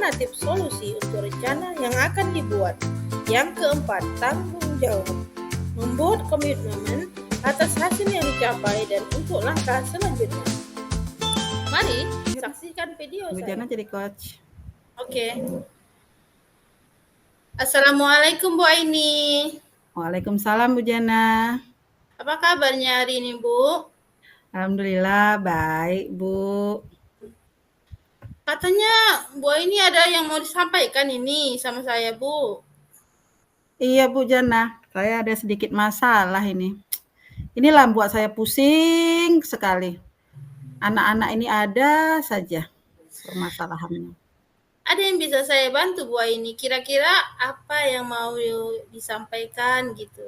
alternatif solusi untuk rencana yang akan dibuat. Yang keempat, tanggung jawab. Membuat komitmen atas hasil yang dicapai dan untuk langkah selanjutnya. Mari saksikan video Bu saya. Jana jadi coach. Oke. Assalamualaikum Bu Aini. Waalaikumsalam Bu Jana. Apa kabarnya hari ini Bu? Alhamdulillah baik Bu. Katanya Bu Aini ada yang mau disampaikan ini sama saya Bu. Iya Bu Jana, saya ada sedikit masalah ini. Inilah buat saya pusing sekali. Anak-anak ini ada saja permasalahannya. Ada yang bisa saya bantu Bu Aini? Kira-kira apa yang mau disampaikan gitu?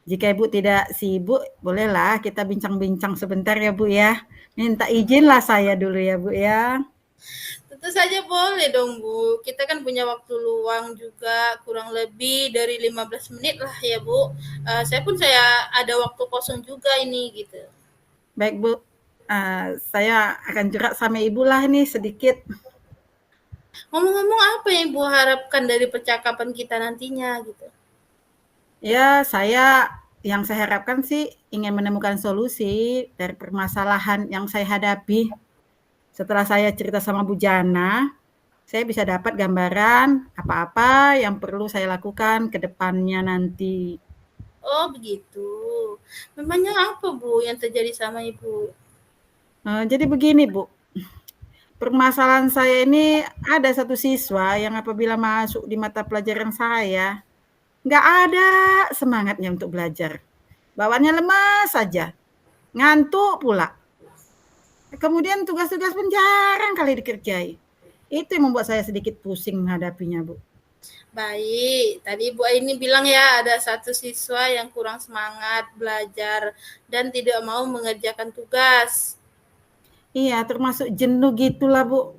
Jika Ibu tidak sibuk, bolehlah kita bincang-bincang sebentar ya Bu ya. Minta izinlah saya dulu ya Bu ya. Tentu saja boleh dong Bu. Kita kan punya waktu luang juga kurang lebih dari 15 menit lah ya Bu. Saya ada waktu kosong juga ini gitu. Baik Bu, saya akan curhat sama Ibu lah nih sedikit. Ngomong-ngomong apa yang Ibu harapkan dari percakapan kita nantinya gitu? Ya, yang saya harapkan sih ingin menemukan solusi dari permasalahan yang saya hadapi. Setelah saya cerita sama Bu Jana, saya bisa dapat gambaran apa-apa yang perlu saya lakukan ke depannya nanti. Oh begitu. Memangnya apa Bu yang terjadi sama Ibu? Jadi begini Bu, permasalahan saya ini ada satu siswa yang apabila masuk di mata pelajaran saya, nggak ada semangatnya untuk belajar. Bawaannya lemas saja, ngantuk pula. Kemudian tugas-tugas pun jarang kali dikerjai. Itu yang membuat saya sedikit pusing menghadapinya, Bu. Baik, tadi Bu Aini bilang ya ada satu siswa yang kurang semangat belajar dan tidak mau mengerjakan tugas. Iya, termasuk jenuh gitulah, Bu.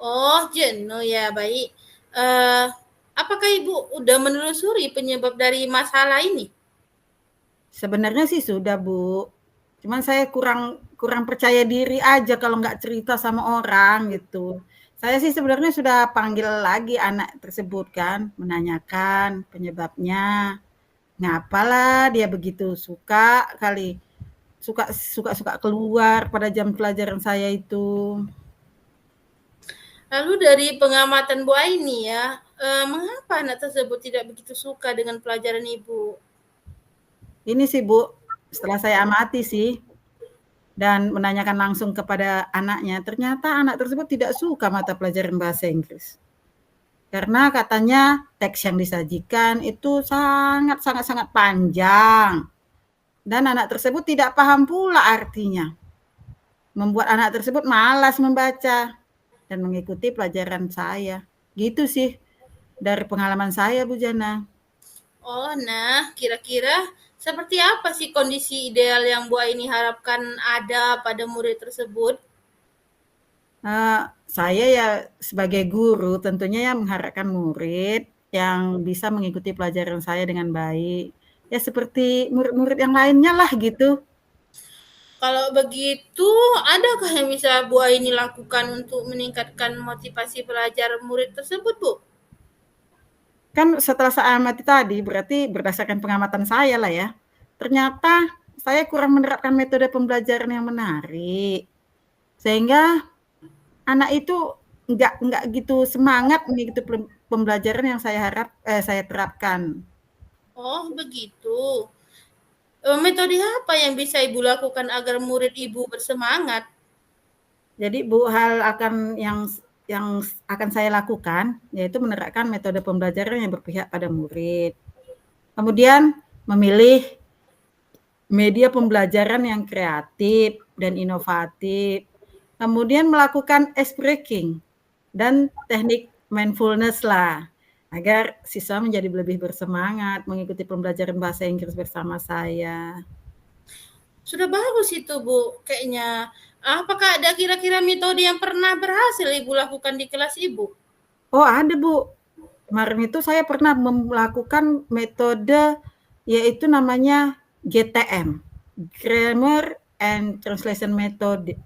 Oh, jenuh ya, baik. Eh, apakah Ibu udah menelusuri penyebab dari masalah ini? Sebenarnya sih sudah, Bu. Cuman saya kurang percaya diri aja kalau nggak cerita sama orang gitu. Saya sih sebenarnya sudah panggil lagi anak tersebut kan, menanyakan penyebabnya. Ngapalah dia begitu suka kali suka keluar pada jam pelajaran saya itu. Lalu dari pengamatan Bu Aini ya, mengapa anak tersebut tidak begitu suka dengan pelajaran Ibu? Ini sih Bu, setelah saya amati sih dan menanyakan langsung kepada anaknya, ternyata anak tersebut tidak suka mata pelajaran bahasa Inggris. Karena katanya teks yang disajikan itu sangat panjang dan anak tersebut tidak paham pula artinya. Membuat anak tersebut malas membaca dan mengikuti pelajaran saya. Gitu sih dari pengalaman saya, Bu Jana. Oh, nah, kira-kira seperti apa sih kondisi ideal yang Bu Aini harapkan ada pada murid tersebut? Saya ya sebagai guru tentunya ya mengharapkan murid yang bisa mengikuti pelajaran saya dengan baik. Ya seperti murid-murid yang lainnya lah gitu. Kalau begitu, adakah yang bisa Bu Aini lakukan untuk meningkatkan motivasi belajar murid tersebut, Bu? Kan setelah saya amati tadi, berarti berdasarkan pengamatan saya lah ya, ternyata saya kurang menerapkan metode pembelajaran yang menarik. Sehingga anak itu nggak gitu semangat mengikuti pembelajaran yang saya terapkan. Oh, begitu. Metode apa yang bisa Ibu lakukan agar murid Ibu bersemangat? Jadi Bu, hal yang akan saya lakukan yaitu menerapkan metode pembelajaran yang berpihak pada murid. Kemudian memilih media pembelajaran yang kreatif dan inovatif. Kemudian melakukan ice breaking dan teknik mindfulness lah agar siswa menjadi lebih bersemangat mengikuti pembelajaran bahasa Inggris bersama saya. Sudah bagus itu, Bu, kayaknya. Apakah ada kira-kira metode yang pernah berhasil Ibu lakukan di kelas Ibu? Oh ada Bu, kemarin itu saya pernah melakukan metode yaitu namanya GTM, Grammar and Translation Method.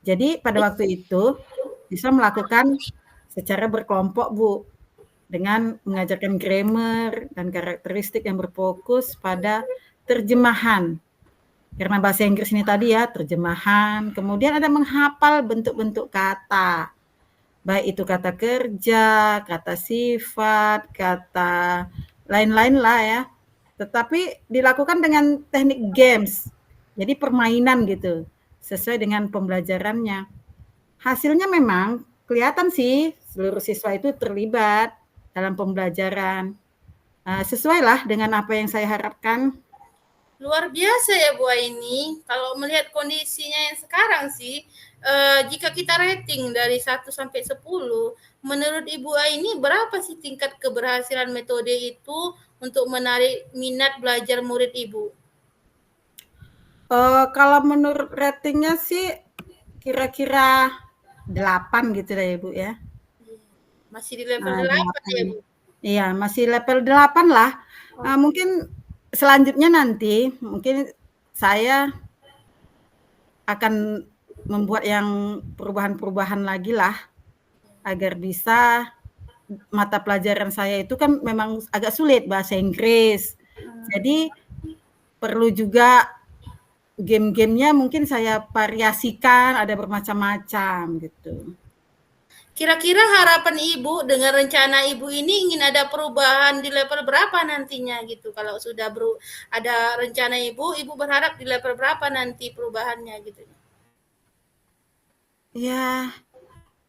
Jadi pada waktu itu bisa melakukan secara berkelompok, Bu, dengan mengajarkan grammar dan karakteristik yang berfokus pada terjemahan. Karena bahasa Inggris ini tadi ya, terjemahan, kemudian ada menghafal bentuk-bentuk kata. Baik itu kata kerja, kata sifat, kata lain-lain lah ya. Tetapi dilakukan dengan teknik games. Jadi permainan gitu, sesuai dengan pembelajarannya. Hasilnya memang kelihatan sih seluruh siswa itu terlibat dalam pembelajaran. Sesuai lah dengan apa yang saya harapkan. Luar biasa ya Bu Aini. Kalau melihat kondisinya yang sekarang sih, jika kita rating dari 1 sampai 10, menurut Ibu Aini berapa sih tingkat keberhasilan metode itu untuk menarik minat belajar murid Ibu? Kalau menurut ratingnya sih kira-kira 8 gitu lah ya Bu ya. Masih di level 8 ya Bu? Iya, masih level 8 lah. Mungkin selanjutnya nanti, mungkin saya akan membuat yang perubahan-perubahan lagi lah, agar bisa mata pelajaran saya itu kan memang agak sulit, bahasa Inggris. Jadi perlu juga game-gamenya mungkin saya variasikan, ada bermacam-macam gitu. Kira-kira harapan Ibu dengan rencana Ibu ini ingin ada perubahan di level berapa nantinya gitu? Kalau sudah ada rencana Ibu, Ibu berharap di level berapa nanti perubahannya gitu? Ya,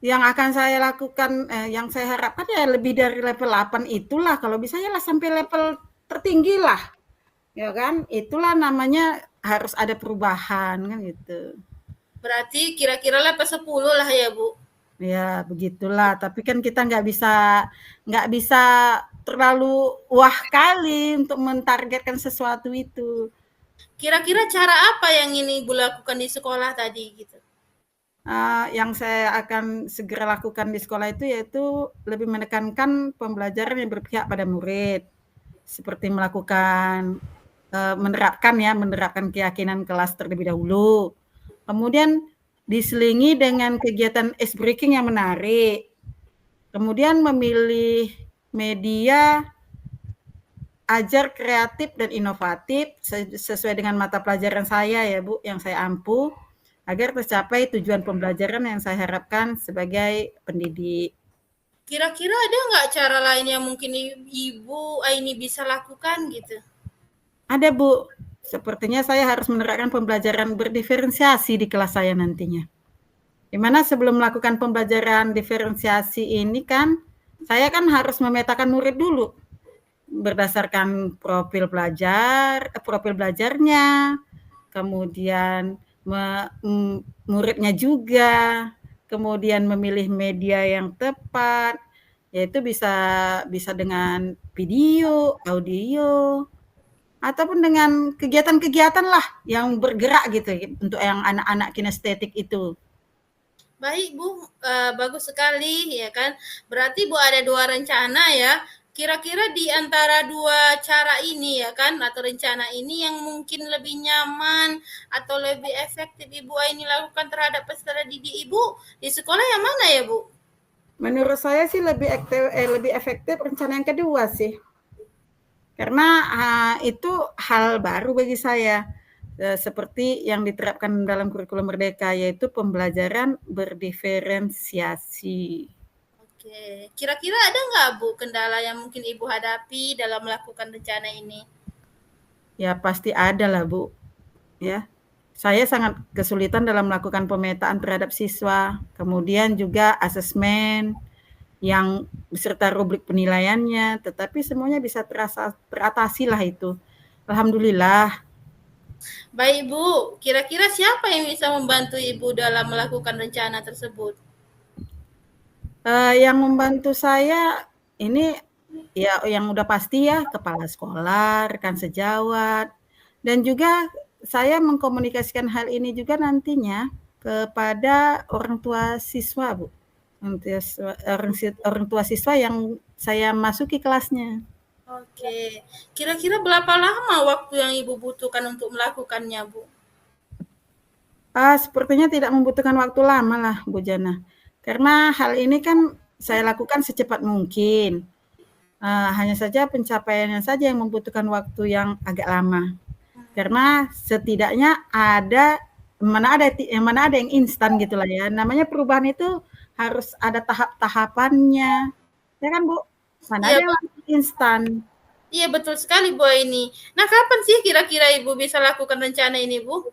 yang akan saya lakukan, yang saya harapkan ya lebih dari level 8 itulah, kalau bisa ya lah sampai level tertinggi lah, ya kan? Itulah namanya harus ada perubahan kan gitu. Berarti kira-kira level 10 lah ya Bu? Ya begitulah, tapi kan kita nggak bisa terlalu wah kali untuk mentargetkan sesuatu itu. Kira-kira cara apa yang ini Ibu lakukan di sekolah tadi gitu? Yang saya akan segera lakukan di sekolah itu yaitu lebih menekankan pembelajaran yang berpihak pada murid, seperti menerapkan keyakinan kelas terlebih dahulu. Kemudian diselingi dengan kegiatan ice breaking yang menarik. Kemudian memilih media ajar kreatif dan inovatif sesuai dengan mata pelajaran saya ya Bu, yang saya ampu, agar tercapai tujuan pembelajaran yang saya harapkan sebagai pendidik. Kira-kira ada nggak cara lain yang mungkin Ibu ini bisa lakukan gitu? Ada Bu, sepertinya saya harus menerapkan pembelajaran berdiferensiasi di kelas saya nantinya. Di mana sebelum melakukan pembelajaran diferensiasi ini kan, saya kan harus memetakan murid dulu berdasarkan profil belajarnya, kemudian muridnya juga, kemudian memilih media yang tepat, yaitu bisa dengan video, audio, ataupun dengan kegiatan-kegiatan lah yang bergerak gitu untuk yang anak-anak kinestetik itu. Baik Bu, bagus sekali ya kan. Berarti Bu ada 2 rencana ya. Kira-kira di antara 2 cara ini ya kan atau rencana ini yang mungkin lebih nyaman atau lebih efektif Ibu ini lakukan terhadap peserta didik Ibu di sekolah yang mana ya Bu? Menurut saya sih lebih efektif rencana yang kedua sih. Karena itu hal baru bagi saya. Seperti yang diterapkan dalam kurikulum Merdeka, yaitu pembelajaran berdiferensiasi. Oke, kira-kira ada nggak Bu kendala yang mungkin Ibu hadapi dalam melakukan rencana ini? Ya pasti ada lah Bu. Ya, saya sangat kesulitan dalam melakukan pemetaan terhadap siswa, kemudian juga asesmen yang beserta rubrik penilaiannya, tetapi semuanya bisa teratasi lah itu. Alhamdulillah. Baik Bu, kira-kira siapa yang bisa membantu Ibu dalam melakukan rencana tersebut? Yang membantu saya ini ya yang udah pasti ya kepala sekolah, rekan sejawat, dan juga saya mengkomunikasikan hal ini juga nantinya kepada orang tua siswa, Bu. Orang tua siswa yang saya masuki kelasnya. Oke, kira-kira berapa lama waktu yang Ibu butuhkan untuk melakukannya, Bu? Sepertinya tidak membutuhkan waktu lama lah, Bu Jana. Karena hal ini kan saya lakukan secepat mungkin. Hanya saja pencapaiannya saja yang membutuhkan waktu yang agak lama. Karena setidaknya mana ada yang instan gitu lah ya. Namanya perubahan itu harus ada tahap-tahapannya. Ya kan, Bu? Mana Iya, ada yang langsung instan. iya betul sekali Bu ini. Nah, kapan sih kira-kira Ibu bisa lakukan rencana ini, Bu?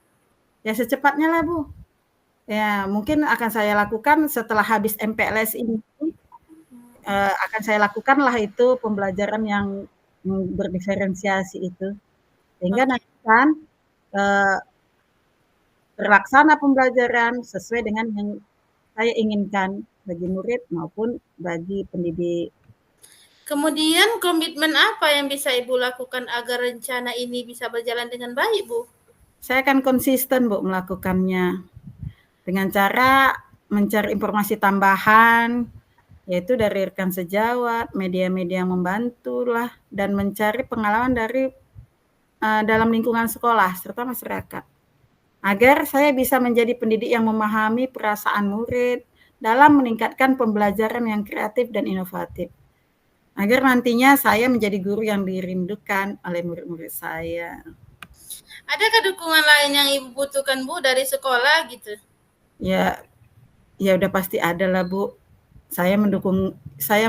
Ya secepatnya lah, Bu. Ya, mungkin akan saya lakukan setelah habis MPLS ini. Akan saya lakukanlah itu pembelajaran yang berdiferensiasi itu. Sehingga Oke. nanti kan eh, terlaksana pembelajaran sesuai dengan yang saya inginkan bagi murid maupun bagi pendidik. Kemudian komitmen apa yang bisa Ibu lakukan agar rencana ini bisa berjalan dengan baik, Bu? Saya akan konsisten, Bu, melakukannya dengan cara mencari informasi tambahan, yaitu dari rekan sejawat, media-media yang membantu lah, dan mencari pengalaman dari dalam lingkungan sekolah serta masyarakat. Agar saya bisa menjadi pendidik yang memahami perasaan murid dalam meningkatkan pembelajaran yang kreatif dan inovatif. Agar nantinya saya menjadi guru yang dirindukan oleh murid-murid saya. Adakah dukungan lain yang Ibu butuhkan, Bu, dari sekolah gitu? Ya, ya udah pasti ada lah, Bu. Saya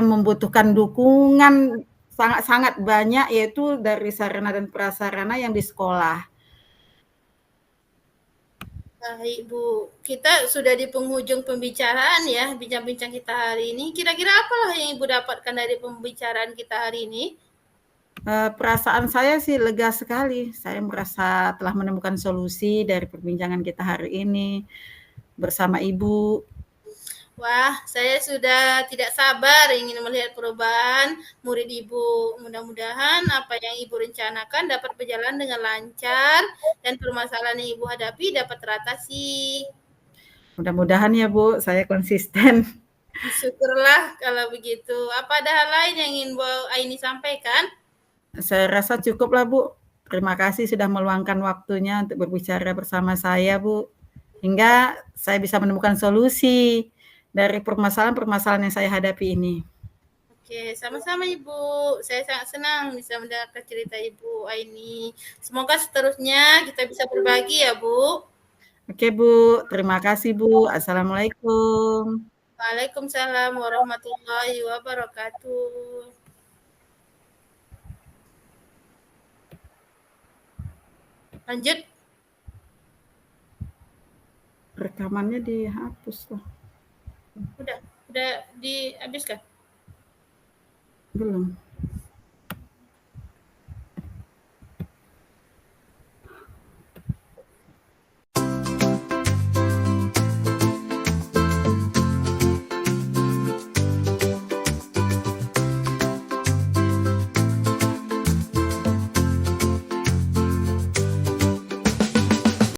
membutuhkan dukungan sangat-sangat banyak, yaitu dari sarana dan prasarana yang di sekolah. Baik, Bu. Kita sudah di penghujung pembicaraan ya, bincang-bincang kita hari ini. Kira-kira apalah yang Ibu dapatkan dari pembicaraan kita hari ini? Perasaan saya sih lega sekali. Saya merasa telah menemukan solusi dari perbincangan kita hari ini bersama Ibu. Wah, saya sudah tidak sabar ingin melihat perubahan murid Ibu. Mudah-mudahan apa yang Ibu rencanakan dapat berjalan dengan lancar dan permasalahan yang Ibu hadapi dapat teratasi. Mudah-mudahan ya, Bu, saya konsisten. Syukurlah kalau begitu. Apa ada hal lain yang ingin Bu Aini sampaikan? Saya rasa cukuplah, Bu. Terima kasih sudah meluangkan waktunya untuk berbicara bersama saya, Bu. Hingga saya bisa menemukan solusi dari permasalahan-permasalahan yang saya hadapi ini. Oke, sama-sama Ibu. Saya sangat senang bisa mendengarkan cerita Ibu Aini. Semoga seterusnya kita bisa berbagi ya, Bu. Oke, Bu. Terima kasih, Bu. Assalamualaikum. Waalaikumsalam warahmatullahi wabarakatuh. Lanjut. Rekamannya dihapus loh. Udah dihabiskan. Belum.